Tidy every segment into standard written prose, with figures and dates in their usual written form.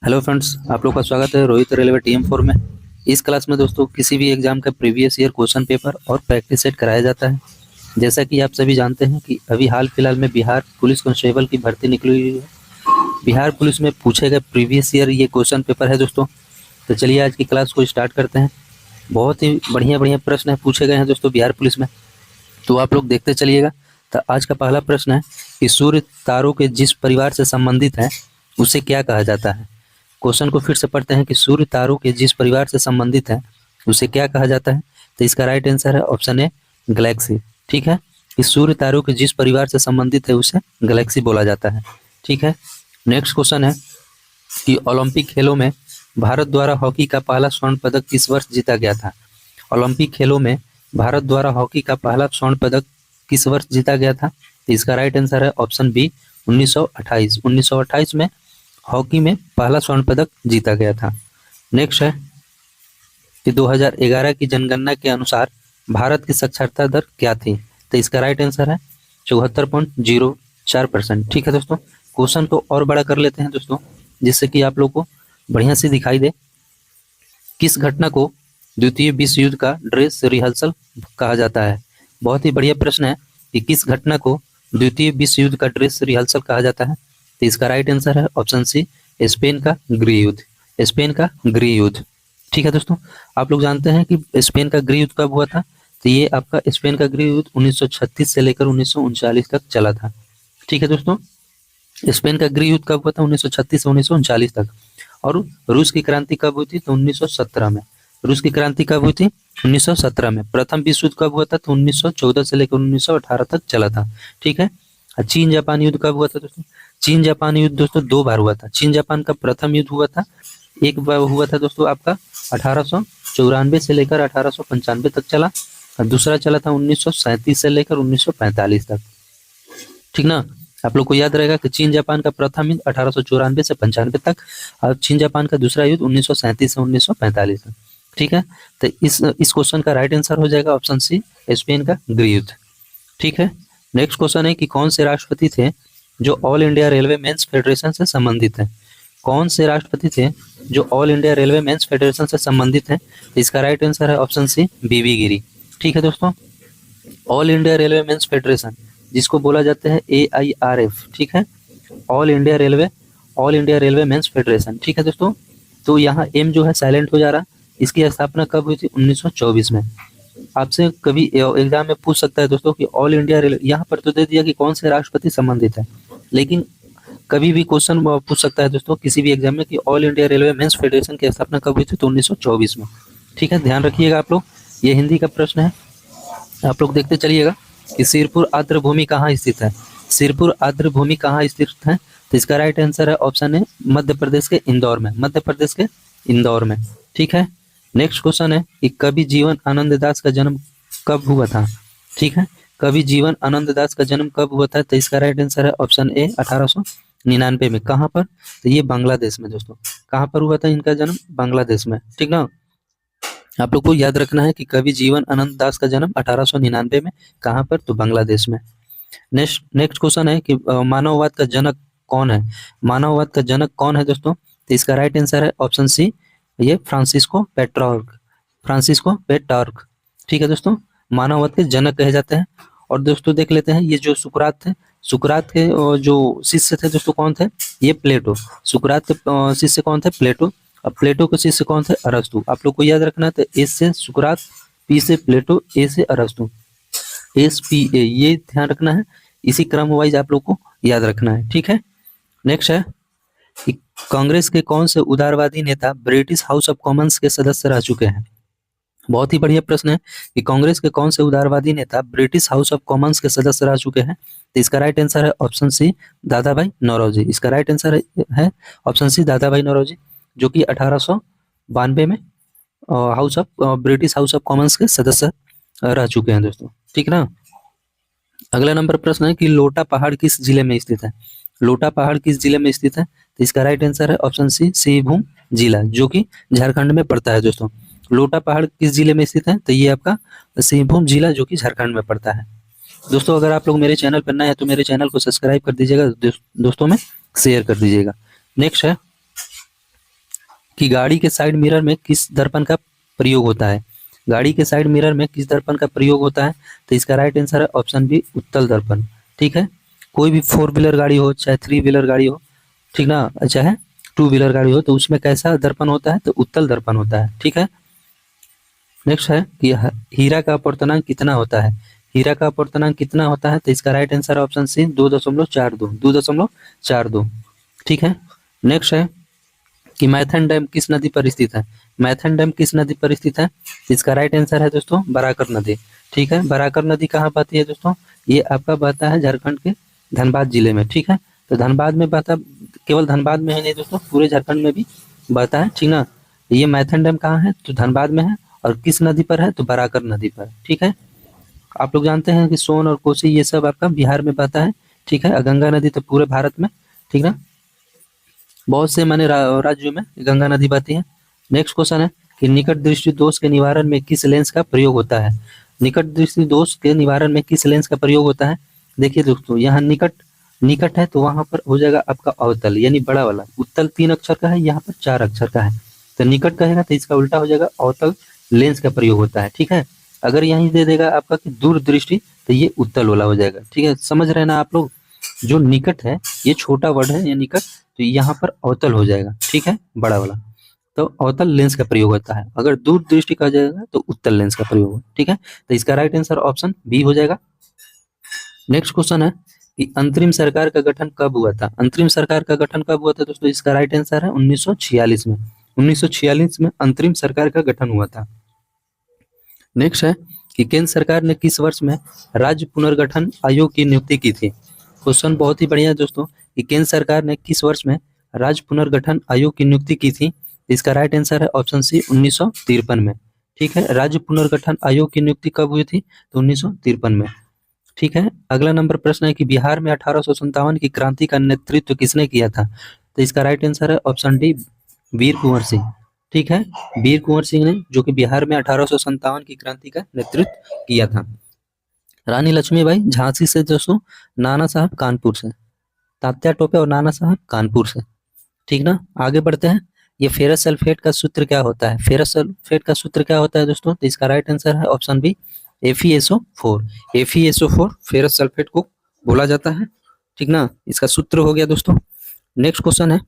Hello friends, आप लोग का स्वागत है रोहित रेलवे टीम 4 में। इस क्लास में दोस्तों किसी भी एग्जाम का प्रीवियस ईयर क्वेश्चन पेपर और प्रैक्टिस सेट कराया जाता है। जैसा कि आप सभी जानते हैं कि अभी हाल फिलहाल में बिहार पुलिस कांस्टेबल की भर्ती निकली हुई है। बिहार पुलिस में पूछे गए प्रीवियस ईयर ये क्वेश्चन पेपर है दोस्तों। तो चलिए आज की क्लास को स्टार्ट करते हैं। बहुत ही बढ़िया बढ़िया प्रश्न पूछे गए हैं दोस्तों बिहार पुलिस में, तो आप लोग देखते चलिएगा। तो आज का पहला प्रश्न है कि सूर्य तारों के जिस परिवार से संबंधित है उसे क्या कहा जाता है। क्वेश्चन को फिर से पढ़ते हैं कि सूर्य तारों के जिस परिवार से संबंधित है उसे क्या कहा जाता है। तो इसका राइट आंसर है ऑप्शन ए, गैलेक्सी। ठीक है, कि सूर्य तारों के जिस परिवार से संबंधित है उसे गैलेक्सी बोला जाता है। ठीक है, नेक्स्ट क्वेश्चन है कि ओलंपिक खेलों में भारत द्वारा हॉकी का पहला स्वर्ण पदक किस वर्ष जीता गया था। ओलंपिक खेलों में भारत द्वारा हॉकी का पहला स्वर्ण पदक किस वर्ष जीता गया था। तो इसका राइट आंसर है ऑप्शन बी, 1928। 1928 में हॉकी में पहला स्वर्ण पदक जीता गया था। नेक्स्ट है कि 2011 की जनगणना के अनुसार भारत की साक्षरता दर क्या थी। तो इसका राइट आंसर है 74.04%। ठीक है दोस्तों, क्वेश्चन को और बड़ा कर लेते हैं दोस्तों, जिससे कि आप लोग को बढ़िया से दिखाई दे। किस घटना को द्वितीय विश्व युद्ध का ड्रेस रिहर्सल कहा जाता है। बहुत ही बढ़िया प्रश्न है कि किस घटना को द्वितीय विश्व युद्ध का ड्रेस रिहर्सल कहा जाता है। तो इसका राइट आंसर है ऑप्शन सी, स्पेन का गृह युद्ध। स्पेन का गृह युद्ध। ठीक है दोस्तों, आप लोग जानते हैं कि स्पेन का गृह युद्ध कब हुआ था। तो ये आपका स्पेन का गृह युद्ध 1936 से लेकर 1939 तक चला था। ठीक है दोस्तों, स्पेन का गृह युद्ध कब हुआ था, 1936 से 1939 तक। और रूस की क्रांति कब हुई थी, तो 1917 में। रूस की क्रांति कब हुई थी, 1917 में। प्रथम विश्व युद्ध कब हुआ था, तो 1914 से लेकर 1918 तक चला था। ठीक है, चीन जापान युद्ध कब हुआ था दोस्तों। चीन जापान युद्ध दोस्तों 2 बार हुआ था। चीन जापान का प्रथम युद्ध हुआ था, एक बार हुआ था दोस्तों आपका 1894 से लेकर 1895 तक चला, और दूसरा चला था 1937 से लेकर 1945 तक। ठीक ना, आप लोग को याद रहेगा कि चीन जापान का प्रथम युद्ध 1894 से 95 तक, और चीन जापान का दूसरा युद्ध 1937 से 1945 तक। ठीक है, तो इस क्वेश्चन का राइट आंसर हो जाएगा ऑप्शन सी, स्पेन का गृह युद्ध। ठीक है, नेक्स्ट क्वेश्चन है कि कौन से राष्ट्रपति थे जो all India railway mains federation से संबंधित है। कौन से राष्ट्रपति थे जो all India railway mains federation से संबंधित है। तो इसका राइट आंसर है ऑप्शन सी, बीबी गिरी। ठीक है दोस्तों, all India railway mains federation जिसको बोला जाता है AIRF। ठीक है, all India railway mains federation. ठीक है दोस्तों, तो यहाँ एम जो है साइलेंट हो जा रहा। इसकी स्थापना कब हुई थी, 1924 में। आपसे कभी एग्जाम में पूछ सकता है दोस्तों कि ऑल इंडिया रेलवे, यहाँ पर तो दे दिया कि कौन से राष्ट्रपति संबंधित है, लेकिन कभी भी क्वेश्चन पूछ सकता है दोस्तों किसी भी एग्जाम में कि all India railway mains federation की स्थापना कब हुई थी, तो 1924 में। ठीक है, ध्यान रखिएगा आप लोग, ये हिंदी का प्रश्न है। आप लोग देखते चलिएगा कि सिरपुर आर्द्र भूमि कहाँ स्थित है। सिरपुर आर्द्र भूमि कहाँ स्थित है। तो इसका राइट आंसर है ऑप्शन है, मध्य प्रदेश के इंदौर में। मध्य प्रदेश के इंदौर में। ठीक है, नेक्स्ट क्वेश्चन है कि कवि जीवन आनंद दास का जन्म कब हुआ था। ठीक है, कवि जीवन आनंद दास का जन्म कब हुआ था। तो इसका राइट आंसर है ऑप्शन ए, 1899 में। कहाँ पर, तो ये बांग्लादेश में दोस्तों। कहाँ पर हुआ था इनका जन्म, बांग्लादेश में। ठीक ना, आप लोग को याद रखना है कि कवि जीवन आनंद दास का जन्म 1899 में। कहाँ पर, तो बांग्लादेश में। नेक्स्ट क्वेश्चन है कि मानववाद का जनक कौन है। मानववाद का जनक कौन है दोस्तों। तो इसका राइट आंसर है ऑप्शन सी, ये फ्रांसिस्को पेट्रार्क। Francisco Petrarch. ठीक है दोस्तों, मानववाद के जनक कहे जाते हैं। और दोस्तों देख लेते हैं, ये जो सुकरात थे, सुकरात के जो शिष्य थे दोस्तों कौन थे, ये प्लेटो। सुकरात के शिष्य कौन थे, प्लेटो। अब प्लेटो के शिष्य कौन थे, अरस्तु। आप लोग को याद रखना है, तो एस से सुकरात, पी से प्लेटो, ए से अरस्तु, SPA, ये ध्यान रखना है। इसी क्रम वाइज आप लोग को याद रखना है। ठीक है, नेक्स्ट है कि कांग्रेस के कौन से उदारवादी नेता ब्रिटिश हाउस ऑफ कॉमन्स के सदस्य रह चुके हैं। बहुत ही बढ़िया प्रश्न है कि कांग्रेस के कौन से उदारवादी नेता ब्रिटिश हाउस ऑफ कॉमन्स के सदस्य रह चुके हैं। तो इसका राइट आंसर है ऑप्शन सी, दादा भाई नौरोजी। इसका राइट आंसर है ऑप्शन सी, दादा भाई नौरोजी, जो कि 1892 में ब्रिटिश हाउस ऑफ कॉमन्स के सदस्य रह चुके हैं दोस्तों। ठीक ना, अगला नंबर प्रश्न है कि लोटा पहाड़ किस जिले में स्थित है। लोटा पहाड़ किस जिले में स्थित है। तो इसका राइट आंसर है ऑप्शन सी, सिंहभूम जिला, जो कि झारखंड में पड़ता है दोस्तों। लोटा पहाड़ किस जिले में स्थित है, तो ये आपका सिंहभूम जिला, जो कि झारखंड में पड़ता है। दोस्तों अगर आप लोग मेरे चैनल पर नए हैं तो मेरे चैनल को सब्सक्राइब कर दीजिएगा, दोस्तों में शेयर कर दीजिएगा। नेक्स्ट है कि गाड़ी के साइड मिरर में किस दर्पण का प्रयोग होता है। गाड़ी के साइड मिरर में किस दर्पण का प्रयोग होता है, तो इसका राइट आंसर है ऑप्शन बी, उत्तल दर्पण। ठीक है, कोई भी 4 व्हीलर गाड़ी हो चाहे 3 व्हीलर गाड़ी हो, ठीक ना, चाहे 2 व्हीलर गाड़ी हो, तो उसमें कैसा दर्पण होता है, तो उत्तल दर्पण होता है। ठीक है, नेक्स्ट है कि हीरा का अपवर्तनांक कितना होता है। हीरा का अपवर्तनांक कितना होता है, तो इसका राइट आंसर है ऑप्शन सी, 2.42, 2.42। ठीक है, नेक्स्ट है कि मैथन डैम किस नदी पर स्थित है। मैथन डैम किस नदी पर स्थित है, इसका राइट आंसर है दोस्तों बराकर नदी। ठीक है, बराकर नदी कहाँ बहती है दोस्तों, ये आपका बहता है झारखंड के धनबाद जिले में। ठीक है, तो धनबाद में बहता, केवल धनबाद में है नहीं दोस्तों, पूरे झारखंड में भी बहता है। ठीक ना, ये मैथन डैम कहाँ है, तो धनबाद में है, और किस नदी पर है, तो बराकर नदी पर। ठीक है, आप लोग जानते हैं कि सोन और कोसी ये सब आपका बिहार में बहता है। ठीक है, गंगा नदी तो पूरे भारत में, ठीक ना, बहुत से माने राज्यों में गंगा नदी बहती है। नेक्स्ट क्वेश्चन है कि निकट दृष्टि दोष के निवारण में किस लेंस का प्रयोग होता है। निकट दृष्टि दोष के निवारण में किस लेंस का प्रयोग होता है। देखिए दोस्तों, यहाँ निकट निकट है तो वहां पर हो जाएगा आपका अवतल, यानी बड़ा वाला। उत्तल 3 अक्षर का है, यहाँ पर 4 अक्षर का है, तो निकट कहेगा तो इसका उल्टा हो जाएगा, अवतल लेंस का प्रयोग होता है। ठीक है, अगर यहीं दे देगा आपका कि दूर दृष्टि, तो ये उत्तल वाला हो जाएगा। ठीक है, समझ रहे हैं ना आप लोग, जो निकट है ये छोटा वर्ड है, ये निकट, तो यहाँ पर अवतल हो जाएगा। ठीक है, बड़ा वाला, तो अवतल लेंस का प्रयोग होता है। अगर दूर दृष्टि कहा जाएगा तो उत्तल लेंस का प्रयोग होगा। ठीक है, तो इसका राइट आंसर ऑप्शन बी हो जाएगा। नेक्स्ट क्वेश्चन है कि अंतरिम सरकार का गठन कब हुआ था। अंतरिम सरकार का गठन कब हुआ था दोस्तों, इसका राइट आंसर है 1946 में। 1946 में अंतरिम सरकार का गठन हुआ था। नेक्स्ट है कि केंद्र सरकार ने किस वर्ष में राज्य पुनर्गठन आयोग की नियुक्ति की थी। क्वेश्चन बहुत ही बढ़िया है दोस्तों, कि केंद्र सरकार ने किस वर्ष में राज्य पुनर्गठन आयोग की नियुक्ति की थी। इसका राइट आंसर है ऑप्शन सी, 1953 में। ठीक है, राज्य पुनर्गठन आयोग की नियुक्ति कब हुई थी, तो 1953 में। ठीक है, अगला नंबर प्रश्न है कि बिहार में 1857 की क्रांति का नेतृत्व किसने किया था। तो इसका राइट आंसर है ऑप्शन डी, वीर कुंवर सिंह। ठीक है, वीर कुंवर सिंह ने, जो कि बिहार में 1857 की क्रांति का नेतृत्व किया था। रानी लक्ष्मीबाई झांसी से दोस्तों, नाना साहब कानपुर से, तात्या टोपे और नाना साहब कानपुर से। ठीक ना, आगे बढ़ते हैं। ये फेरस सल्फेट का सूत्र क्या होता है। फेरस सल्फेट का सूत्र क्या होता है दोस्तों, तो इसका राइट आंसर है option B, FeSO4। FeSO4 ferrous sulphate को बोला जाता है। ठीक ना, इसका सूत्र हो गया दोस्तों। नेक्स्ट क्वेश्चन है,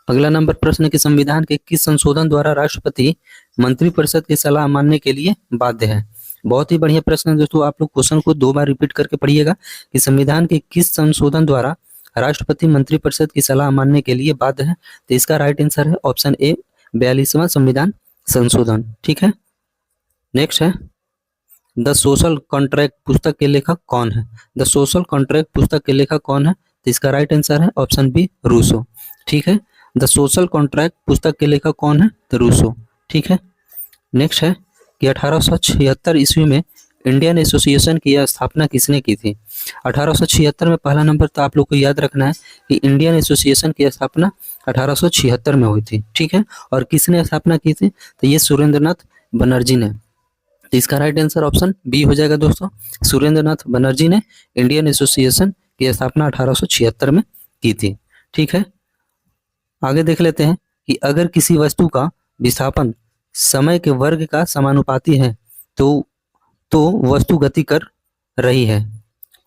अगला नंबर प्रश्न के संविधान के किस संशोधन द्वारा राष्ट्रपति मंत्रिपरिषद की सलाह मानने के लिए बाध्य है। बहुत ही बढ़िया प्रश्न है दोस्तों, आप लोग क्वेश्चन को 2 बार रिपीट करके पढ़िएगा कि संविधान के किस संशोधन द्वारा राष्ट्रपति मंत्रिपरिषद की सलाह मानने के लिए बाध्य है। तो इसका राइट आंसर है ऑप्शन ए, 42वां संविधान संशोधन। ठीक है, नेक्स्ट है द सोशल कॉन्ट्रैक्ट पुस्तक के लेखक कौन है। द सोशल कॉन्ट्रैक्ट पुस्तक के लेखक कौन है, तो इसका राइट आंसर है ऑप्शन बी, रूसो। ठीक है, द सोशल कॉन्ट्रैक्ट पुस्तक के लेखक कौन है, तो रूसो। ठीक है, नेक्स्ट है कि 1876 ईस्वी में इंडियन एसोसिएशन की स्थापना किसने की थी। 1876 में पहला नंबर तो आप लोग को याद रखना है कि इंडियन एसोसिएशन की स्थापना 1876 में हुई थी। ठीक है, और किसने स्थापना की थी, तो ये सुरेंद्रनाथ बनर्जी ने। तो इसका राइट आंसर ऑप्शन बी हो जाएगा दोस्तों, सुरेंद्रनाथ बनर्जी ने इंडियन एसोसिएशन की स्थापना 1876 में की थी। ठीक है, आगे देख लेते हैं कि अगर किसी वस्तु का विस्थापन समय के वर्ग का समानुपाती है तो वस्तु गति कर रही है।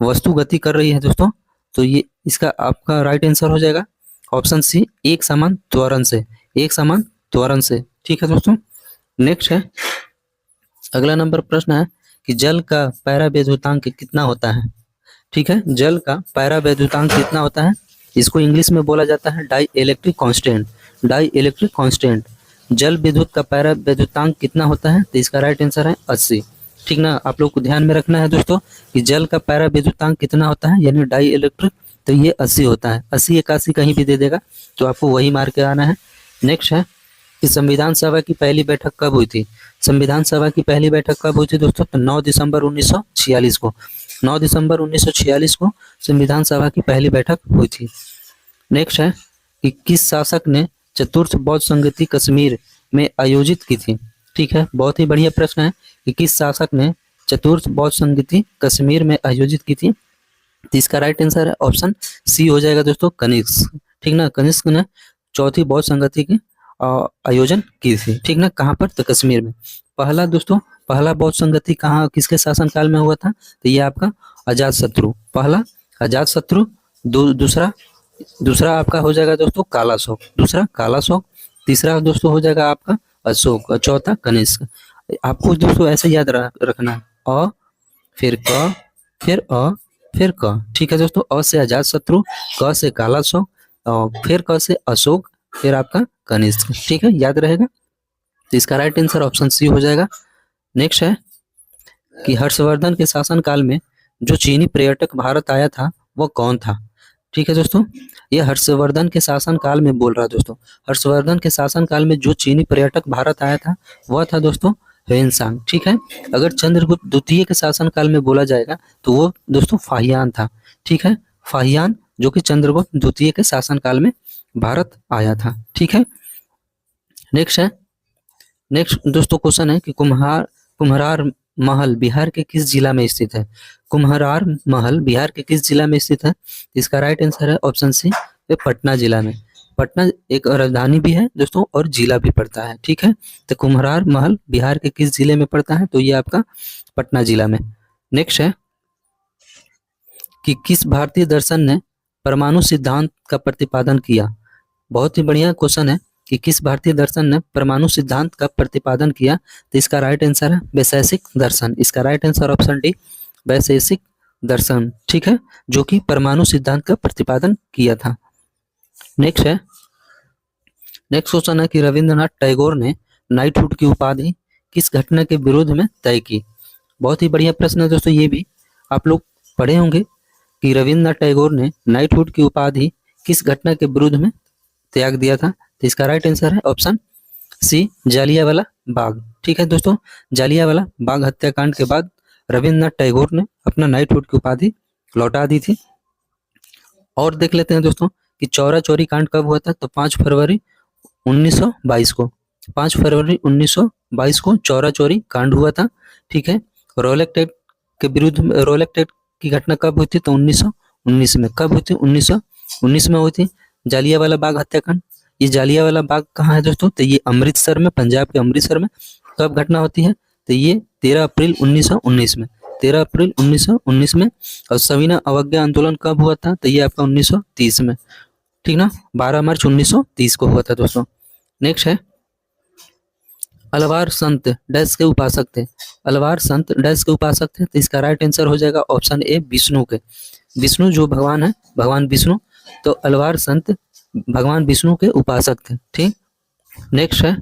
वस्तु गति कर रही है दोस्तों, तो ये इसका आपका राइट आंसर हो जाएगा ऑप्शन सी, एक समान त्वरण से। एक समान त्वरण से। ठीक है दोस्तों, नेक्स्ट है, अगला नंबर प्रश्न है कि जल का पैरावैद्युतांक कितना होता है। ठीक है, जल का पैरावैद्युतांक कितना होता है, इसको इंग्लिश में बोला जाता है dielectric constant. Dielectric constant, जल विद्युत का पैरावैद्युतांक कितना होता है, तो इसका राइट आंसर है 80। ठीक ना, आप लोग को ध्यान में रखना है दोस्तों कि जल का पैरावैद्युतांक कितना होता है, यानी डाई इलेक्ट्रिक, तो ये 80 होता है। 80 81 कहीं भी दे देगा तो आपको वही मार के आना है। नेक्स्ट है कि संविधान सभा की पहली बैठक कब हुई थी। संविधान सभा की पहली बैठक कब हुई थी दोस्तों, तो 9 दिसंबर 1946 को। 9 दिसंबर 1946 को संविधान सभा की पहली बैठक हुई थी। नेक्स्ट है कि किस शासक ने चतुर्थ बौद्ध संगति कश्मीर में आयोजित की थी। ठीक है, बहुत ही बढ़िया प्रश्न है कि किस शासक ने चतुर्थ बौद्ध संगति कश्मीर में आयोजित की थी। तो इसका राइट आंसर है ऑप्शन सी हो जाएगा दोस्तों, कनिष्क। ठीक ना, कनिष्क ने चौथी बौद्ध संगति की आयोजन की थी, ठीक ना, कहाँ पर, तो कश्मीर में। पहला दोस्तों, पहला बौद्ध संगति कहाँ किसके शासनकाल में हुआ था, तो ये आपका अजात शत्रु, पहला अजात शत्रु, दूसरा दूसरा आपका हो जाएगा दोस्तों काला शोक, दूसरा काला शोक, तीसरा दोस्तों हो जाएगा आपका अशोक, और चौथा कनिष्क। आपको दोस्तों ऐसे याद रखना है, अ फिर क फिर अ फिर क, ठीक है दोस्तों। अ से अजात शत्रु, क से काला शोक, और फिर क से अशोक, फिर आपका कनिष्क, ठीक है, याद रहेगा। तो इसका राइट आंसर ऑप्शन सी हो जाएगा। नेक्स्ट है कि हर्षवर्धन के शासनकाल में जो चीनी पर्यटक भारत आया था वो कौन था, ठीक है दोस्तों। ये हर्षवर्धन के शासनकाल में बोल रहा है दोस्तों, हर्षवर्धन के शासनकाल में जो चीनी पर्यटक भारत आया था वह था दोस्तों ह्वेनसांग, ठीक है। अगर चंद्रगुप्त द्वितीय के शासनकाल में बोला जाएगा तो वो दोस्तों फाहियान था, ठीक है, फाहियान, जो कि चंद्रगुप्त द्वितीय के शासनकाल में भारत आया था, ठीक है। नेक्स्ट है, नेक्स्ट दोस्तों क्वेश्चन है कि कुम्हरार महल बिहार के किस जिला में स्थित है, कुम्हरार महल बिहार के किस जिला में स्थित है। इसका राइट आंसर है ऑप्शन सी, पटना जिला में। पटना एक राजधानी भी है दोस्तों और जिला भी पड़ता है, ठीक है। तो कुम्हरार महल बिहार के किस जिले में पड़ता है, तो ये आपका पटना जिला में। नेक्स्ट है कि किस भारतीय दर्शन ने परमाणु सिद्धांत का प्रतिपादन किया। बहुत ही बढ़िया क्वेश्चन है कि किस भारतीय दर्शन ने परमाणु सिद्धांत का प्रतिपादन किया, तो इसका राइट आंसर है वैशेषिक दर्शन। इसका राइट आंसर ऑप्शन डी, वैशेषिक दर्शन, ठीक है, जो कि परमाणु सिद्धांत का प्रतिपादन किया था। नेक्स्ट है, नेक्स्ट क्वेश्चन है कि रविंद्रनाथ टैगोर ने नाइटहुड की उपाधि किस घटना के विरोध में तय की। बहुत ही बढ़िया प्रश्न है दोस्तों, ये भी आप लोग पढ़े होंगे कि रविंद्रनाथ टैगोर ने नाइटहुड की उपाधि किस घटना के विरोध में त्याग दिया था। तो इसका राइट आंसर है ऑप्शन सी, जालियांवाला बाग, ठीक है दोस्तों। जालियांवाला बाग हत्याकांड के बाद रविंद्रनाथ टैगोर ने अपना नाइटहुड की उपाधि लौटा दी थी। और देख लेते हैं दोस्तों कि चौरा चौरी कांड कब हुआ था, तो 5 फरवरी 1922 को, 5 फरवरी 1922 को चौरा चौरी कांड हुआ था, ठीक है। रोलेक्ट एक्ट के विरुद्ध, रोलेक्ट एक्ट की घटना कब हुई थी, तो 1919 में। कब हुई थी, 1919 में हुई थी जालियांवाला बाग हत्याकांड। ये जालियांवाला बाग कहाँ है दोस्तों, तो ये अमृतसर में, पंजाब के अमृतसर में। कब घटना होती है, तो ये 13 अप्रैल 1919 में, 13 अप्रैल 1919 में। और सविनय अवज्ञा आंदोलन कब हुआ था, तो ये आपका 1930 में, ठीक ना, 12 मार्च 1930 को हुआ था दोस्तों। नेक्स्ट है, अलवार संत डैश के उपासक थे, अलवार संत डैश के उपासक थे। तो इसका राइट आंसर हो जाएगा ऑप्शन ए, विष्णु के। विष्णु जो भगवान है, भगवान विष्णु, तो अलवार संत भगवान विष्णु के उपासक थे, ठीक। नेक्स्ट है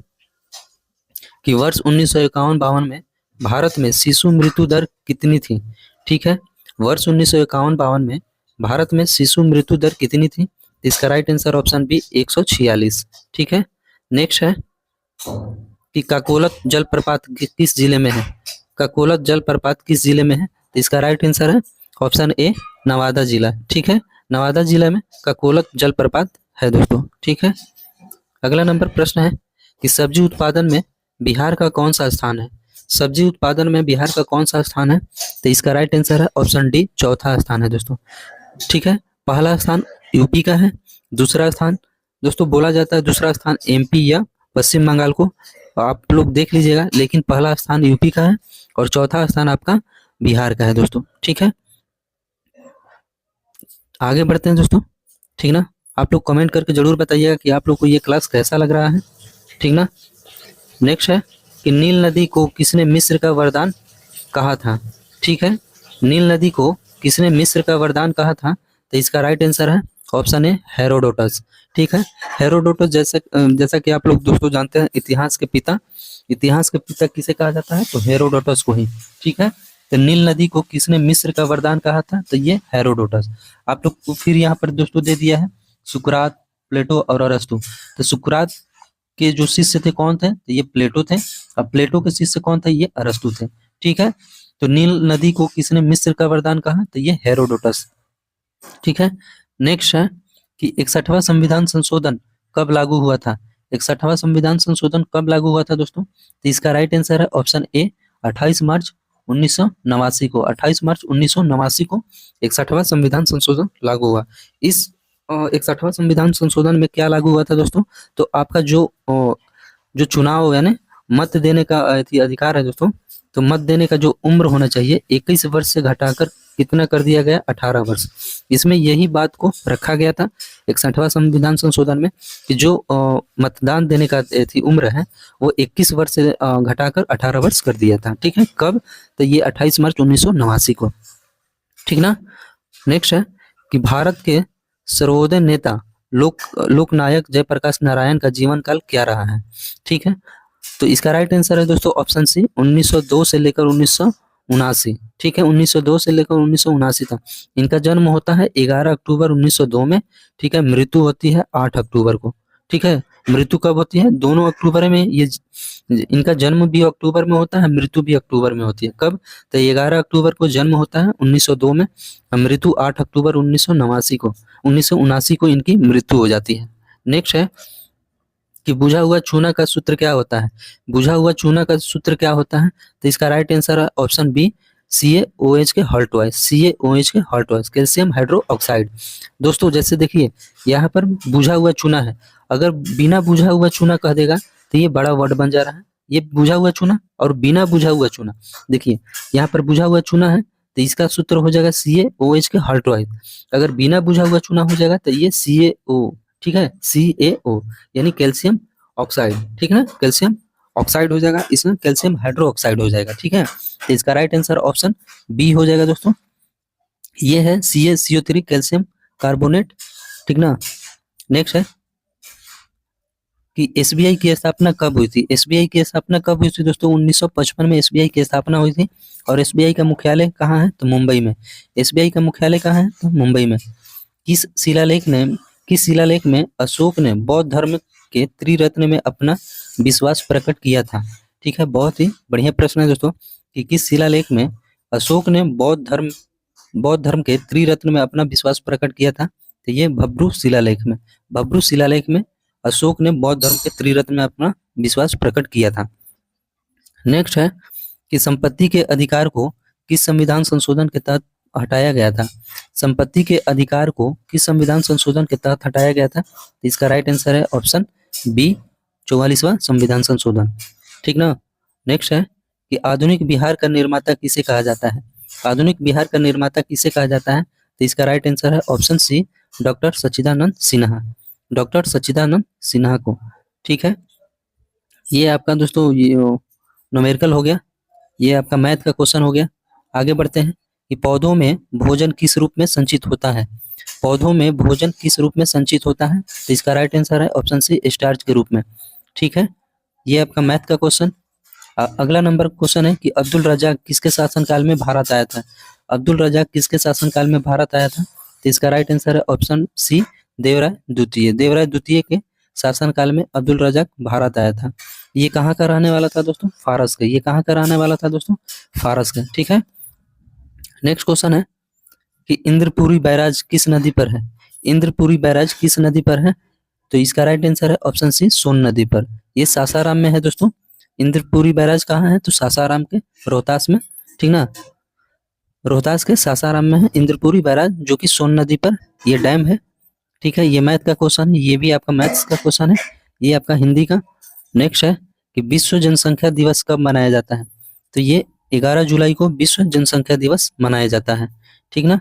कि वर्ष 1951-52 में भारत में शिशु मृत्यु दर कितनी थी, ठीक है। वर्ष 1951-52 में भारत में शिशु मृत्यु दर कितनी थी। इसका राइट आंसर ऑप्शन बी, 146, ठीक है। नेक्स्ट है कि काकोलत जलप्रपात किस जिले में है, काकोलत जलप्रपात किस जिले में है। तो इसका राइट आंसर है ऑप्शन ए, नवादा जिला, ठीक है। नवादा जिला में काकोलत जलप्रपात है दोस्तों, ठीक है। अगला नंबर प्रश्न है कि सब्जी उत्पादन में बिहार का कौन सा स्थान है, सब्जी उत्पादन में बिहार का कौन सा स्थान है। तो इसका राइट आंसर है ऑप्शन डी, चौथा स्थान है दोस्तों, ठीक है। पहला स्थान यूपी का है, दूसरा स्थान दोस्तों बोला जाता है, दूसरा स्थान एमपी या पश्चिम बंगाल को, आप लोग देख लीजिएगा, लेकिन पहला स्थान यूपी का है और चौथा स्थान आपका बिहार का है दोस्तों, ठीक है। आगे बढ़ते हैं दोस्तों, ठीक ना। आप लोग कमेंट करके जरूर बताइएगा कि आप लोग को ये क्लास कैसा लग रहा है, ठीक ना। नेक्स्ट है कि नील नदी को किसने मिस्र का वरदान कहा था, ठीक है। नील नदी को किसने मिस्र का वरदान कहा था। तो इसका राइट आंसर है ऑप्शन ए, हेरोडोटस, ठीक है। हेरोडोटस जैसा कि आप लोग दोस्तों जानते हैं, इतिहास के पिता, इतिहास के पिता किसे कहा जाता है, तो हेरोडोटस को ही, ठीक है। तो नील नदी को किसने मिस्र का वरदान कहा था, तो ये हेरोडोटस। आप लोग को फिर यहाँ पर दोस्तों दे दिया है सुकरात, प्लेटो और अरस्तु। तो सुकरात के जो शिष्य थे कौन थे, तो ये प्लेटो थे, और प्लेटो के शिष्य कौन थे, ये अरस्तु थे, ठीक है। तो नील नदी को किसने मिस्र का वरदान कहा, तो ये हेरोडोटस, ठीक है। नेक्स्ट है कि 61वां संविधान संशोधन कब लागू हुआ था, 61वां संविधान संशोधन कब लागू हुआ था दोस्तों। तो इसका राइट आंसर है ऑप्शन ए, 28 मार्च 1989 को, 28 मार्च 1989 को 61वां संविधान संशोधन लागू हुआ। इस 61वां संविधान संशोधन में क्या लागू हुआ था दोस्तों? तो आपका जो चुनाव यानी मत देने का अधिकार है दोस्तों, तो मत देने का जो उम्र होना चाहिए 21 वर्ष से घटाकर कितना कर दिया गया? 18 वर्ष। इसमें यही बात को रखा गया था 61वां संविधान संशोधन में कि जो मतदान देने का उम्र है वो 21 वर्ष से घटाकर 18 वर्ष कर दिया था। ठीक है, कब? तो ये 28 मार्च 1989 को। ठीक ना। नेक्स्ट है कि भारत के सर्वोदय नेता लोकनायक जयप्रकाश नारायण का जीवन काल क्या रहा है? ठीक है, तो इसका राइट आंसर है दोस्तों ऑप्शन सी, 1902 से लेकर 1979। ठीक है, 1902 से लेकर 1979 तक। इनका जन्म होता है 11 अक्टूबर 1902 में। ठीक है, मृत्यु होती है 8 अक्टूबर को। ठीक है, मृत्यु कब होती है? दोनों अक्टूबर में। ये इनका जन्म भी अक्टूबर में होता है, मृत्यु भी अक्टूबर में होती है। कब? तो 11 अक्टूबर को जन्म होता है 1902 में, मृत्यु 8 अक्टूबर 1979 को इनकी मृत्यु हो जाती है। नेक्स्ट है कि बुझा हुआ चूना का सूत्र क्या होता है? बुझा हुआ चूना का सूत्र क्या होता है? तो इसका राइट आंसर है ऑप्शन बी, CaOH के हॉल्टवाइज। CaOH के हॉल्टवाइज, कैल्शियम हाइड्रोक्साइड। दोस्तों जैसे देखिए यहाँ पर बुझा हुआ चूना है, अगर बिना बुझा हुआ चूना कह देगा तो ये बड़ा वर्ड बन जा रहा है। ये बुझा हुआ चूना और बिना बुझा हुआ चूना, देखिए यहाँ पर बुझा हुआ चूना है तो इसका सूत्र हो जाएगा CaOH के हॉल्टवाइज। अगर बिना बुझा हुआ चूना हो जाएगा तो ये CaO। ठीक है, CaO यानी कैल्शियम ऑक्साइड। ठीक है ना, कैल्शियम ऑक्साइड हो जाएगा, इसमें कैल्शियम हाइड्रोक्साइड हो जाएगा। ठीक है, तो इसका राइट आंसर ऑप्शन बी हो जाएगा दोस्तों। ये है CaCO3 कैल्शियम कार्बोनेट। ठीक ना। नेक्स्ट है कि SBI की स्थापना कब हुई थी? SBI की स्थापना कब हुई थी दोस्तों? 1955 में SBI की स्थापना हुई थी। और SBI का मुख्यालय कहाँ है? तो मुंबई में। SBI का मुख्यालय कहाँ है? तो मुंबई में। किस शिलालेख में अशोक ने बौद्ध धर्म के त्रिरत्न में अपना विश्वास प्रकट किया था? ठीक है, बहुत ही बढ़िया प्रश्न है दोस्तों कि किस शिलालेख में अशोक ने बौद्ध धर्म के त्रिरत्न में अपना विश्वास प्रकट किया था? तो ये भब्रू शिलालेख में अशोक ने बौद्ध धर्म के त्रिरत्न में अपना विश्वास प्रकट किया था। नेक्स्ट है कि संपत्ति के अधिकार को किस संविधान संशोधन के तहत हटाया गया था? संपत्ति के अधिकार को किस संविधान संशोधन के तहत हटाया गया था? तो इसका राइट आंसर है ऑप्शन बी, 44वां संविधान संशोधन। ठीक ना। नेक्स्ट है कि आधुनिक बिहार का निर्माता किसे कहा जाता है? आधुनिक बिहार का निर्माता किसे कहा जाता है? तो इसका राइट आंसर है ऑप्शन सी, डॉक्टर सच्चिदानंद सिन्हा। डॉक्टर सच्चिदानंद सिन्हा को। ठीक है, ये आपका दोस्तों ये न्यूमेरिकल हो गया, ये आपका मैथ का क्वेश्चन हो गया। आगे बढ़ते हैं कि पौधों में भोजन किस रूप में संचित होता है? पौधों में भोजन किस रूप में संचित होता है? तो इसका राइट आंसर है ऑप्शन सी, स्टार्च के रूप में। ठीक है, ये आपका मैथ का क्वेश्चन। अगला नंबर क्वेश्चन है कि अब्दुल रज़ाक किसके शासनकाल में भारत आया था? अब्दुल रज़ाक किसके शासनकाल में भारत आया था? तो इसका राइट आंसर है ऑप्शन सी, देवराय द्वितीय। देवराय द्वितीय के शासनकाल में अब्दुल रज़ाक भारत आया था। ये कहाँ का रहने वाला था दोस्तों? फारस का। ये कहाँ का रहने वाला था दोस्तों? फारस का। ठीक है, नेक्स्ट क्वेश्चन है कि इंद्रपुरी बैराज किस नदी पर है? इंद्रपुरी बैराज किस नदी पर है? तो इसका राइट आंसर है ऑप्शन सी, सोन नदी पर। ये सासाराम में है दोस्तों। इंद्रपुरी बैराज कहाँ है? तो सासाराम के रोहतास में। ठीक ना, रोहतास के सासाराम में है इंद्रपुरी बैराज, जो कि सोन नदी पर ये डैम है। ठीक है, ये मैथ का क्वेश्चन है, ये भी आपका मैथ्स का क्वेश्चन है, ये आपका हिंदी का। नेक्स्ट है कि विश्व जनसंख्या दिवस कब मनाया जाता है? तो ये 11 जुलाई को विश्व जनसंख्या दिवस मनाया जाता है। ठीक ना।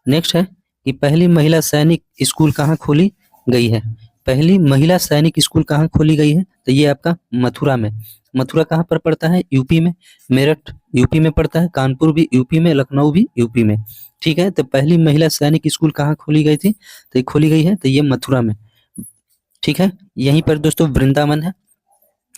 नेक्स्ट है कि पहली महिला सैनिक स्कूल कहाँ खोली गई है? पहली महिला सैनिक स्कूल कहाँ खोली गई है? तो ये आपका मथुरा में। मथुरा कहाँ पर पड़ता है? यूपी में। मेरठ यूपी में पड़ता है, कानपुर भी यूपी में, लखनऊ भी यूपी में। ठीक है, तो पहली महिला सैनिक स्कूल कहाँ खोली गई थी? तो खोली गई है तो ये मथुरा में। ठीक है, यहीं पर दोस्तों वृंदावन है।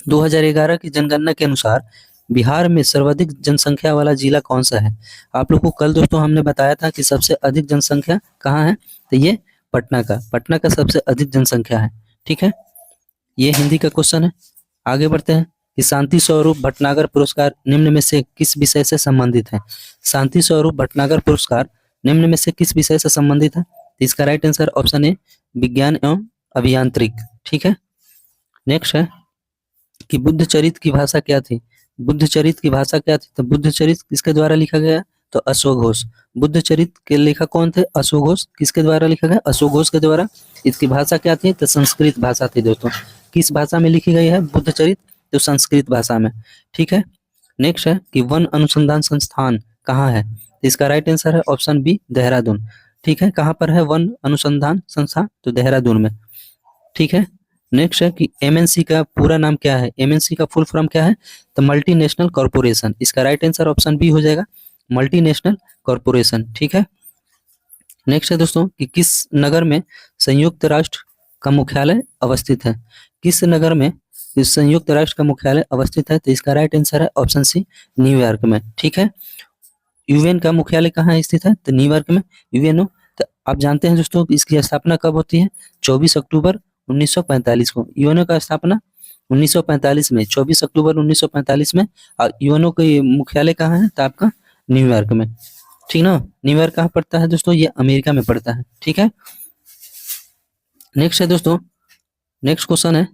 2011 की जनगणना के अनुसार बिहार में सर्वाधिक जनसंख्या वाला जिला कौन सा है? आप लोग को कल दोस्तों हमने बताया था कि सबसे अधिक जनसंख्या कहाँ है? तो ये पटना का सबसे अधिक जनसंख्या है। ठीक है, ये हिंदी का क्वेश्चन है। आगे बढ़ते हैं कि शांति स्वरूप भटनागर पुरस्कार निम्न में से किस विषय से संबंधित है? शांति स्वरूप भटनागर पुरस्कार निम्न में से किस विषय से संबंधित है? तो इसका राइट आंसर ऑप्शन ए, विज्ञान एवं अभियांत्रिक। ठीक है, नेक्स्ट है कि बुद्ध चरित की भाषा क्या थी? बुद्ध चरित की भाषा क्या थी? तो बुद्ध चरित किसके द्वारा लिखा गया? तो अश्वघोष। बुद्ध चरित्र के लेखक कौन थे? अश्वघोष। किसके द्वारा लिखा गया? अश्वघोष के द्वारा। इसकी भाषा क्या थी? तो संस्कृत भाषा थी दोस्तों। किस भाषा में लिखी गई है बुद्ध चरित्र? तो संस्कृत भाषा में। ठीक है। नेक्स्ट है कि वन अनुसंधान संस्थान कहाँ है? तो इसका राइट आंसर है ऑप्शन बी, देहरादून। ठीक है। कहाँ पर है वन अनुसंधान संस्थान? तो देहरादून में। ठीक है। नेक्स्ट है कि एमएनसी का पूरा नाम क्या है? एमएनसी का फुल फॉर्म क्या है? तो मल्टीनेशनल कॉर्पोरेशन। इसका राइट आंसर ऑप्शन बी हो जाएगा, मल्टीनेशनल कॉर्पोरेशन। ठीक है। नेक्स्ट है दोस्तों कि किस नगर में संयुक्त राष्ट्र का मुख्यालय अवस्थित है? किस नगर में इस संयुक्त राष्ट्र का मुख्यालय अवस्थित है? तो इसका राइट आंसर है ऑप्शन सी, न्यूयॉर्क में। ठीक है। यूएन का मुख्यालय कहाँ स्थित है? तो न्यूयॉर्क में यूएनओ। तो आप जानते हैं दोस्तों कि इसकी स्थापना कब होती है? 24 अक्टूबर 1945 को। यूएनओ का स्थापना 1945 में, 24 अक्टूबर 1945 में। और यूएनओ का मुख्यालय कहाँ है? तो आपका न्यूयॉर्क में। ठीक ना। न्यूयॉर्क कहाँ पड़ता है दोस्तों? ये अमेरिका में पड़ता है। ठीक है। नेक्स्ट है दोस्तों, नेक्स्ट क्वेश्चन है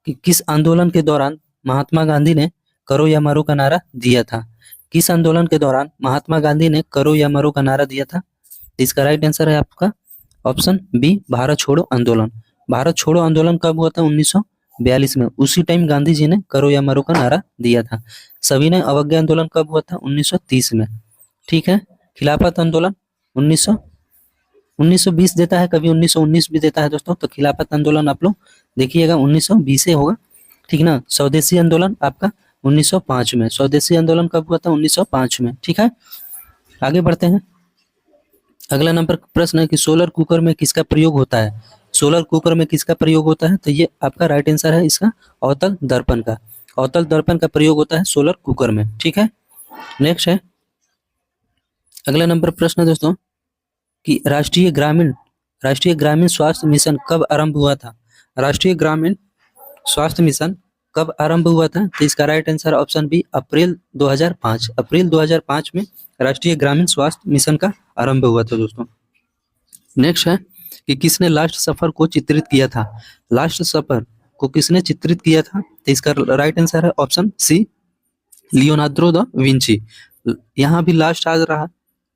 कि किस आंदोलन के दौरान महात्मा गांधी ने करो या मरो का नारा दिया था? किस आंदोलन के दौरान महात्मा गांधी ने करो या मरो का नारा दिया था? इसका राइट आंसर है आपका ऑप्शन बी, भारत छोड़ो आंदोलन। भारत छोड़ो आंदोलन कब हुआ था? 1942 में। उसी टाइम गांधी जी ने करो या मरो का नारा दिया था। सविनय अवज्ञा आंदोलन कब हुआ था? 1930 में। ठीक है। खिलाफत आंदोलन 1920 देता है, कभी 1919 भी देता है दोस्तों। तो खिलाफत आंदोलन आप लोग देखिएगा 1920 से होगा। ठीक ना। स्वदेशी आंदोलन आपका 1905 में। स्वदेशी आंदोलन कब हुआ था? 1905 में। ठीक है। आगे बढ़ते हैं। अगला नंबर प्रश्न है कि सोलर कुकर में किसका प्रयोग होता है? सोलर कुकर में किसका प्रयोग होता है? तो ये आपका राइट आंसर है इसका अवतल दर्पण का। अवतल दर्पण का प्रयोग होता है सोलर कुकर में। ठीक है। नेक्स्ट है, अगला नंबर प्रश्न है दोस्तों कि राष्ट्रीय ग्रामीण स्वास्थ्य मिशन कब आरंभ हुआ था? राष्ट्रीय ग्रामीण स्वास्थ्य मिशन कब आरंभ हुआ था? तो इसका राइट आंसर ऑप्शन बी, अप्रैल 2005। अप्रैल 2005 में राष्ट्रीय ग्रामीण स्वास्थ्य मिशन का आरंभ हुआ था दोस्तों। नेक्स्ट है कि किसने लास्ट सफर को चित्रित किया था? लास्ट सफर को किसने चित्रित किया था? तो इसका राइट आंसर है option C, Leonardo da Vinci. यहाँ भी लास्ट आ रहा,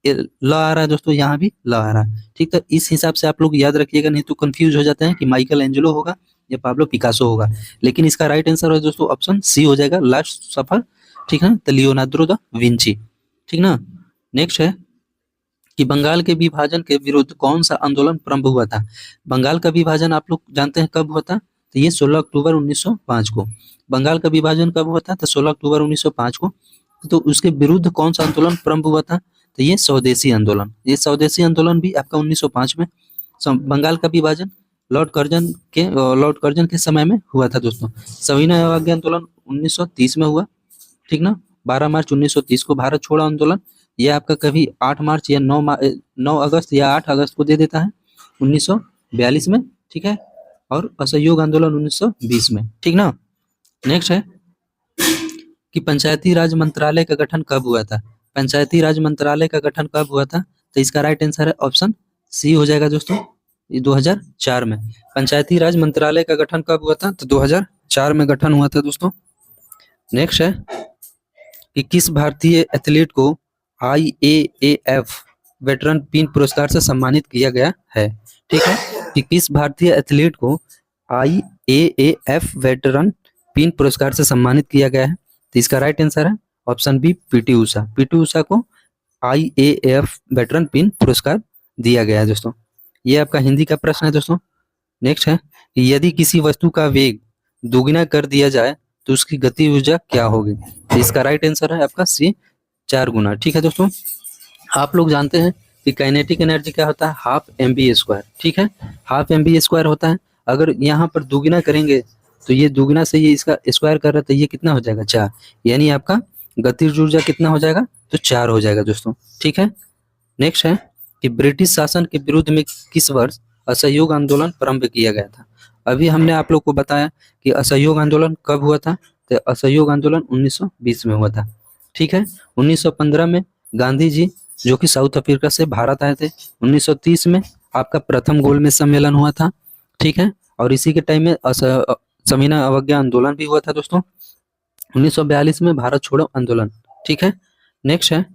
ल आ रहा है दोस्तों, यहाँ भी ल आ रहा है। ठीक, तो इस हिसाब से आप लोग याद रखिएगा, नहीं तो कंफ्यूज हो जाते हैं कि माइकल एंजेलो होगा या पाब्लो पिकासो होगा। लेकिन इसका राइट आंसर है दोस्तों ऑप्शन सी हो जाएगा, लास्ट सफर। ठीक है, तो लियोनार्डो दा विंची। ठीक ना। नेक्स्ट है कि बंगाल के विभाजन के विरुद्ध कौन सा आंदोलन प्रारंभ हुआ था? बंगाल का विभाजन आप लोग जानते हैं कब हुआ था? तो ये 16 अक्टूबर 1905 को। बंगाल का विभाजन कब हुआ था? तो 16 अक्टूबर 1905 को। तो उसके विरुद्ध कौन सा आंदोलन प्रारंभ हुआ था? तो ये स्वदेशी आंदोलन। ये स्वदेशी आंदोलन भी आपका 1905 में। बंगाल का विभाजन लॉर्ड कर्जन के समय में हुआ था दोस्तों। सविनय अवज्ञा आंदोलन 1930 में हुआ। ठीक ना। 12 मार्च 1930 को भारत छोड़ो आंदोलन, ये आपका कभी 8 मार्च या 9 अगस्त या 8 अगस्त को दे देता है 1942 में। ठीक है। और असहयोग आंदोलन 1920 में। ठीक ना। नेक्स्ट है कि पंचायती राज मंत्रालय का गठन कब हुआ था? पंचायती राज मंत्रालय का गठन कब हुआ था? तो इसका राइट आंसर है ऑप्शन सी हो जाएगा दोस्तों, 2004 में। पंचायती राज मंत्रालय का गठन कब हुआ था? तो 2004 में गठन हुआ था दोस्तों। नेक्स्ट है कि किस भारतीय एथलीट को IAAF वेटरन पिन पुरस्कार से सम्मानित किया गया है? ठीक है, कि किस भारतीय एथलीट को IAAF वेटरन पिन पुरस्कार से सम्मानित किया गया है? तो इसका राइट आंसर है option B, PT Usha. PT Usha को IAAF वेटरन पिन पुरस्कार दिया गया है दोस्तों। ये आपका हिंदी का प्रश्न है दोस्तों। नेक्स्ट है कि यदि किसी वस्तु का वेग दोगुना कर दिया जाए तो उसकी गति ऊर्जा क्या होगी? तो इसका राइट आंसर है आपका सी, 4 गुना। ठीक है दोस्तों, आप लोग जानते हैं कि काइनेटिक एनर्जी क्या होता है? Half mv²। ठीक है, हाफ mv² होता है। अगर यहाँ पर दोगुना करेंगे तो ये दोगुना से ये इसका स्क्वायर कर रहा है, तो ये कितना हो जाएगा? 4। यानी आपका गतिज ऊर्जा कितना हो जाएगा? तो 4 हो जाएगा दोस्तों। ठीक है। नेक्स्ट है कि ब्रिटिश शासन के विरुद्ध में किस वर्ष असहयोग आंदोलन प्रारंभ किया गया था? अभी हमने आप लोग को बताया कि असहयोग आंदोलन कब हुआ था? तो असहयोग आंदोलन 1920 में हुआ था। ठीक है। 1915 में गांधी जी जो कि साउथ अफ्रीका से भारत आए थे। 1930 में आपका प्रथम गोलमेज सम्मेलन हुआ था। ठीक है। और इसी के टाइम में सविनय अवज्ञा आंदोलन भी हुआ था दोस्तों। 1942 में भारत छोड़ो आंदोलन। ठीक है। नेक्स्ट है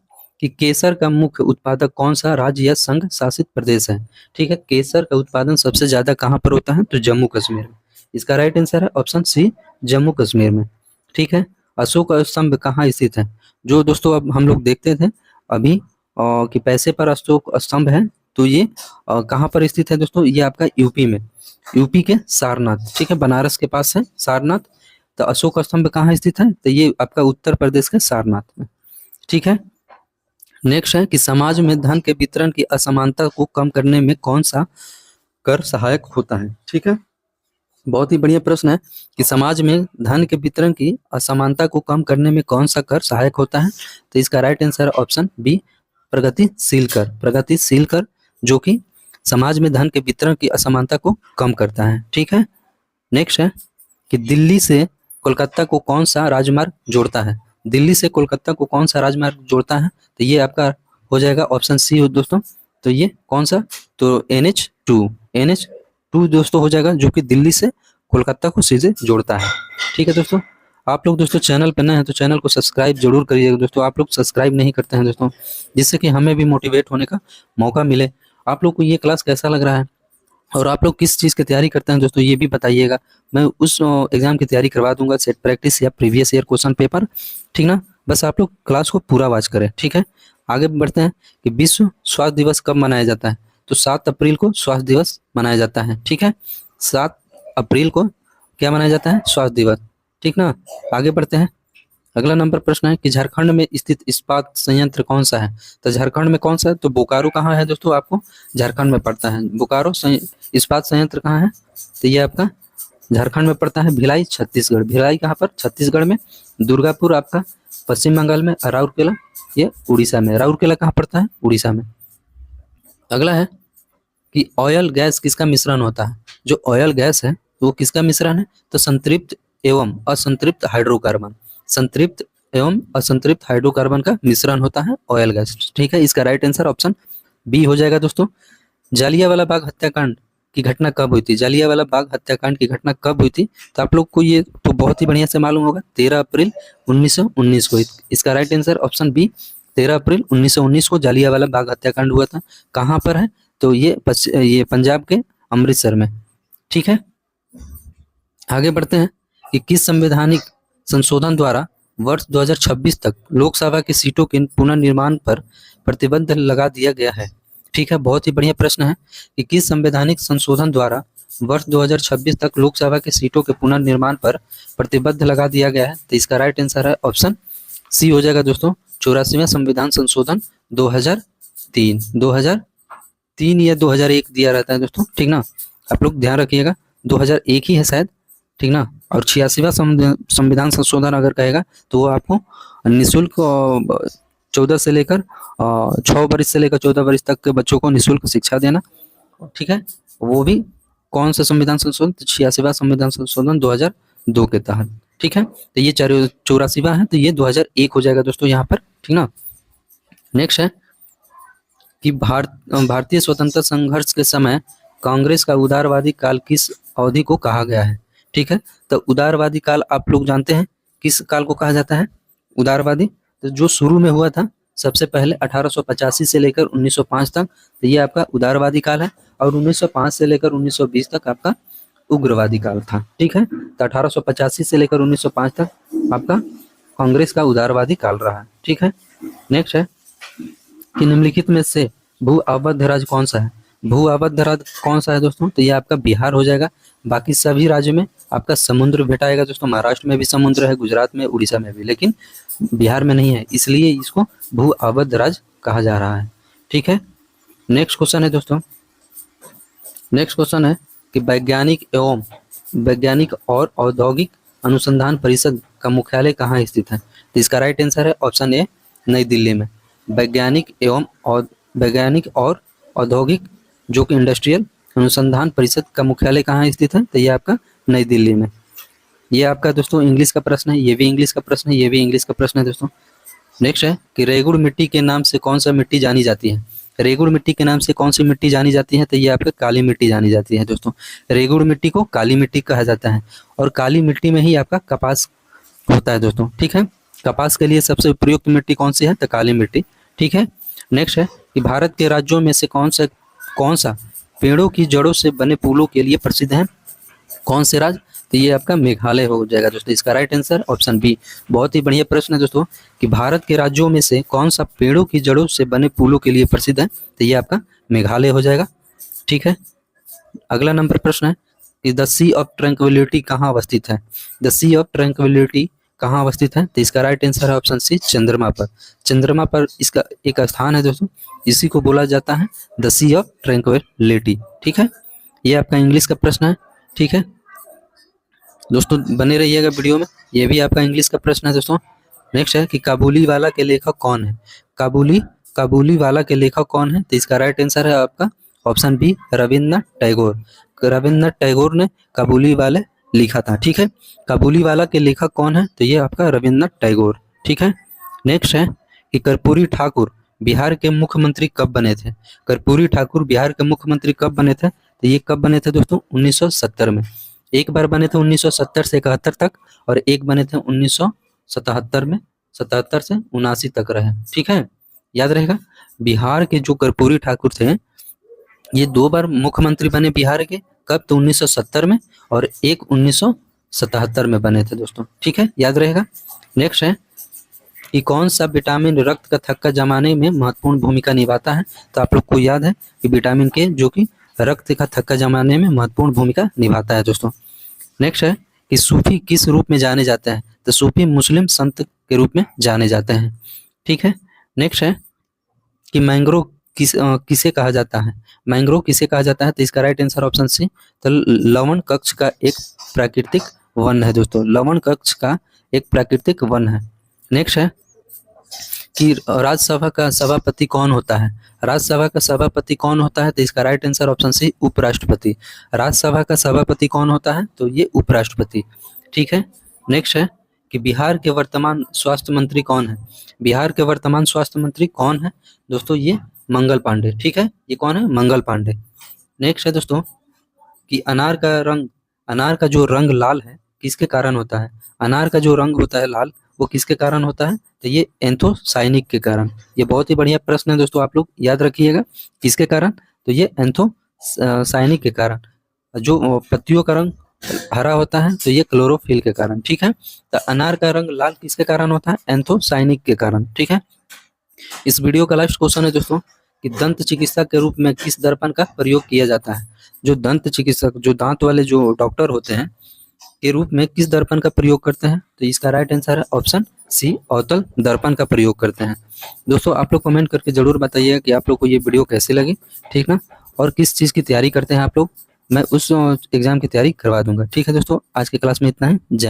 कि केसर का मुख्य उत्पादक कौन सा राज्य या संघ शासित प्रदेश है। ठीक है, केसर का उत्पादन सबसे ज्यादा कहाँ पर होता है, तो जम्मू कश्मीर में। इसका राइट आंसर है ऑप्शन सी, जम्मू कश्मीर में। ठीक है, अशोक स्तंभ कहाँ स्थित है। जो दोस्तों अब हम लोग देखते थे अभी कि पैसे पर अशोक स्तंभ है, तो ये कहाँ पर स्थित है दोस्तों, ये आपका यूपी में, यूपी के सारनाथ। ठीक है, बनारस के पास है सारनाथ। तो अशोक स्तंभ कहाँ स्थित है, तो ये आपका उत्तर प्रदेश के सारनाथ में। ठीक है, नेक्स्ट है कि समाज में धन के वितरण की असमानता को कम करने में कौन सा कर सहायक होता है। ठीक है, बहुत ही बढ़िया प्रश्न है कि समाज में धन के वितरण की असमानता को कम करने में कौन सा कर सहायक होता है। तो इसका राइट आंसर ऑप्शन बी, प्रगतिशील कर। प्रगतिशील कर जो कि समाज में धन के वितरण की असमानता को कम करता है। ठीक है, नेक्स्ट है कि दिल्ली से कोलकाता को कौन सा राजमार्ग जोड़ता है। दिल्ली से कोलकाता को कौन सा राजमार्ग जोड़ता है, तो ये आपका हो जाएगा ऑप्शन सी हो दोस्तों। तो ये कौन सा, तो NH2 दोस्तों हो जाएगा, जो कि दिल्ली से कोलकाता को सीधे जोड़ता है। ठीक है दोस्तों, आप लोग दोस्तों चैनल पर नए हैं तो चैनल को सब्सक्राइब जरूर करिएगा दोस्तों। आप लोग सब्सक्राइब नहीं करते हैं दोस्तों, जिससे कि हमें भी मोटिवेट होने का मौका मिले। आप लोग को ये क्लास कैसा लग रहा है और आप लोग किस चीज़ की तैयारी करते हैं दोस्तों, ये भी बताइएगा। मैं उस एग्जाम की तैयारी करवा दूंगा, सेट प्रैक्टिस या प्रीवियस ईयर क्वेश्चन पेपर। ठीक ना, बस आप लोग क्लास को पूरा वॉच करें। ठीक है, आगे बढ़ते हैं कि विश्व स्वास्थ्य दिवस कब मनाया जाता है। तो 7 अप्रैल को स्वास्थ्य दिवस मनाया जाता है। ठीक है, 7 अप्रैल को क्या मनाया जाता है, स्वास्थ्य दिवस। ठीक ना, आगे बढ़ते हैं। अगला नंबर प्रश्न है कि झारखंड में स्थित इस्पात संयंत्र कौन सा है। तो झारखंड में कौन सा है, तो बोकारो कहाँ है दोस्तों, आपको झारखंड में पड़ता है। बोकारो इस्पात संयंत्र कहाँ है, तो ये आपका झारखंड में पड़ता है। भिलाई छत्तीसगढ़, भिलाई कहाँ पर, छत्तीसगढ़ में। दुर्गापुर आपका पश्चिम बंगाल में। राउरकेला ये उड़ीसा में। राउरकेला कहाँ पड़ता है, उड़ीसा में। अगला है कि ऑयल गैस किसका मिश्रण होता है। जो ऑयल गैस है वो किसका मिश्रण है, तो संतृप्त एवं असंतृप्त हाइड्रोकार्बन। संतृप्त एवं असंतृप्त हाइड्रोकार्बन का मिश्रण होता है ऑयल गैस। ठीक है, इसका राइट आंसर ऑप्शन बी हो जाएगा दोस्तों। जालियांवाला बाग हत्याकांड की घटना कब हुई थी। जालियांवाला बाग हत्याकांड की घटना कब हुई थी, तो आप लोग को ये तो बहुत ही बढ़िया से मालूम होगा, 13 अप्रैल 1919 को। इसका राइट आंसर ऑप्शन बी, 13 अप्रैल 1919 को जालियांवाला बाग हत्याकांड हुआ था। कहाँ पर है, तो ये पंजाब के अमृतसर में। ठीक है, आगे बढ़ते हैं कि किस संवैधानिक संशोधन द्वारा वर्ष 2026 तक लोकसभा की सीटों के पुनर्निर्माण पर प्रतिबंध लगा दिया गया है। ठीक है, बहुत ही बढ़िया प्रश्न है कि किस संवैधानिक संशोधन द्वारा वर्ष 2026 तक लोकसभा की सीटों के पुनर्निर्माण पर प्रतिबंध लगा दिया गया है। तो इसका राइट आंसर है ऑप्शन सी हो जाएगा दोस्तों, 84वां संविधान संशोधन 2003 या 2001 दिया रहता है दोस्तों। ठीक ना, आप लोग ध्यान रखिएगा, 2001 ही है शायद। ठीक ना, और 86वां संविधान संशोधन अगर कहेगा तो वो आपको निःशुल्क 14 से लेकर 6 वर्ष से लेकर 14 वर्ष तक के बच्चों को निःशुल्क शिक्षा देना। ठीक है, वो भी कौन सा संविधान संशोधन, 86वां संविधान संशोधन 2002 के तहत। ठीक है, तो ये 84वां है, तो ये 2001 हो जाएगा दोस्तों यहाँ पर। ठीक ना, नेक्स्ट है कि भारतीय स्वतंत्रता संघर्ष के समय कांग्रेस का उदारवादी काल किस अवधि को कहा गया है। ठीक है, तो उदारवादी काल आप लोग जानते हैं किस काल को कहा जाता है, उदारवादी। तो जो शुरू में हुआ था सबसे पहले 1885 से लेकर 1905 तक, तो ये आपका उदारवादी काल है। और 1905 से लेकर 1920 तक आपका उग्रवादी काल था। ठीक है, तो 1885 से लेकर 1905 तक आपका कांग्रेस का उदारवादी काल रहा है। ठीक है, नेक्स्ट है कि निम्नलिखित में से भू आबद्ध राज्य कौन सा है। भू आबद्ध राज्य कौन सा है दोस्तों, तो ये आपका बिहार हो जाएगा। बाकी सभी राज्यों में आपका समुद्र भेटाएगा दोस्तों। महाराष्ट्र में भी समुद्र है, गुजरात में, उड़ीसा में भी, लेकिन बिहार में नहीं है, इसलिए इसको भू आबद्ध राज्य कहा जा रहा है। ठीक है, नेक्स्ट क्वेश्चन है दोस्तों, नेक्स्ट क्वेश्चन है कि वैज्ञानिक और औद्योगिक अनुसंधान परिषद का मुख्यालय कहाँ स्थित है। तो इसका राइट आंसर है ऑप्शन ए, नई दिल्ली में। वैज्ञानिक और औद्योगिक जो कि इंडस्ट्रियल अनुसंधान परिषद का मुख्यालय कहाँ स्थित है, तो ये आपका नई दिल्ली में। ये आपका दोस्तों इंग्लिश का प्रश्न है, ये भी इंग्लिश का प्रश्न है, ये भी इंग्लिश का प्रश्न है दोस्तों। नेक्स्ट है कि रेगुड़ मिट्टी के नाम से कौन सा मिट्टी जानी जाती है। रेगुड़ मिट्टी के नाम से कौन सी मिट्टी जानी जाती है, तो ये आपका काली मिट्टी जानी जाती है दोस्तों। रेगुड़ मिट्टी को काली मिट्टी कहा जाता है, और काली मिट्टी में ही आपका कपास होता है दोस्तों। ठीक है, कपास के लिए सबसे उपयुक्त मिट्टी कौन सी है, तो काली मिट्टी। ठीक है। नेक्स्ट है कि भारत के राज्यों में से कौन सा पेड़ों की जड़ों से बने पुलों के लिए प्रसिद्ध है? कौन से राज्य? तो ये आपका मेघालय हो जाएगा दोस्तों। इसका राइट आंसर ऑप्शन बी। बहुत ही बढ़िया प्रश्न है दोस्तों कि भारत के राज्यों में से कौन सा पेड़ों की जड़ों से बने पुलों के लिए प्रसिद्ध है? तो ये आपका मेघालय हो जाएगा। ठीक है। अगला नंबर प्रश्न है कि द सी ऑफ ट्रैंक्विलिटी कहाँ अवस्थित है? द सी ऑफ ट्रैंक्विलिटी कहाँ अवस्थित है? तो इसका राइट आंसर है ऑप्शन सी, चंद्रमा पर। चंद्रमा पर इसका एक स्थान है दोस्तों, इसी को बोला जाता है द सी ऑफ ट्रैंक्विलिटी। ठीक है। ये आपका इंग्लिश का प्रश्न है। ठीक है दोस्तों, बने रहिएगा वीडियो में, ये भी आपका इंग्लिश का प्रश्न है दोस्तों। नेक्स्ट है कि काबुली वाला के लेखक कौन है? काबुली वाला के लेखक कौन है? तो इसका राइट आंसर है आपका ऑप्शन बी, रविन्द्रनाथ टैगोर। रविन्द्रनाथ टैगोर ने काबुली वाला लिखा था। ठीक है। काबुली वाला के लेखक कौन है? तो ये आपका रविन्द्रनाथ टैगोर। ठीक है। नेक्स्ट है कि कर्पूरी ठाकुर बिहार के मुख्यमंत्री कब बने थे? कर्पूरी ठाकुर बिहार के मुख्यमंत्री कब बने थे? तो ये कब बने थे दोस्तों? 1970 में। एक बार बने थे 1970 से 71 तक, और एक बने थे 1977 में, 77 से 79 तक रहे। ठीक है, याद रहेगा। बिहार के जो कर्पूरी ठाकुर थे ये 2 बार मुख्यमंत्री बने बिहार के। कब? तो 1970 में, और एक 1977 में बने थे दोस्तों। ठीक है, याद रहेगा। नेक्स्ट है कि कौन सा विटामिन रक्त का थक्का जमाने में महत्वपूर्ण भूमिका निभाता है? तो आप लोग को याद है कि विटामिन के जो कि रक्त का थक्का जमाने में महत्वपूर्ण भूमिका निभाता है दोस्तों। नेक्स्ट है कि सूफी किस रूप में जाने जाते हैं? तो सूफी मुस्लिम संत के रूप में जाने जाते हैं। ठीक है। नेक्स्ट है कि मैंग्रोव किसे कहा जाता है? मैंग्रोव किसे कहा जाता है? तो इसका राइट आंसर ऑप्शन सी, तो लवण कक्ष का एक प्राकृतिक वन है दोस्तों। लवण कक्ष का एक प्राकृतिक वन है। नेक्स्ट है कि राज्यसभा का सभापति कौन होता है? राज्यसभा का सभापति कौन होता है? तो इसका राइट आंसर ऑप्शन सी, उपराष्ट्रपति। राज्यसभा का सभापति कौन होता है? तो ये उपराष्ट्रपति। ठीक है। नेक्स्ट है कि बिहार के वर्तमान स्वास्थ्य मंत्री कौन है? बिहार के वर्तमान स्वास्थ्य मंत्री कौन है दोस्तों? ये मंगल पांडे। ठीक है, ये कौन है? मंगल पांडे। नेक्स्ट है दोस्तों कि अनार का जो रंग लाल है किसके कारण होता है? अनार का जो रंग होता है लाल, वो किसके कारण होता है? तो ये एंथोसाइनिक के कारण। ये बहुत ही बढ़िया प्रश्न है दोस्तों, आप लोग याद रखिएगा। किसके कारण? तो ये एंथोसाइनिक के कारण। जो पत्तियों का रंग हरा होता है तो ये क्लोरोफिल के कारण। ठीक है, तो अनार का रंग लाल किसके कारण होता है? एंथोसाइनिक के कारण। ठीक है। इस वीडियो का लास्ट क्वेश्चन है दोस्तों कि दंत चिकित्सा के रूप में किस दर्पण का प्रयोग किया जाता है? जो दंत चिकित्सक, जो दांत वाले जो डॉक्टर होते हैं, के रूप में किस दर्पण का प्रयोग करते हैं? तो इसका राइट आंसर है ऑप्शन सी, अवतल दर्पण का प्रयोग करते हैं। दोस्तों आप लोग कमेंट करके जरूर बताइएगा कि आप लोग को ये वीडियो कैसी लगी। ठीक ना, और किस चीज़ की तैयारी करते हैं आप लोग, मैं उस एग्जाम की तैयारी करवा दूंगा। ठीक है दोस्तों, आज के क्लास में इतना है। जय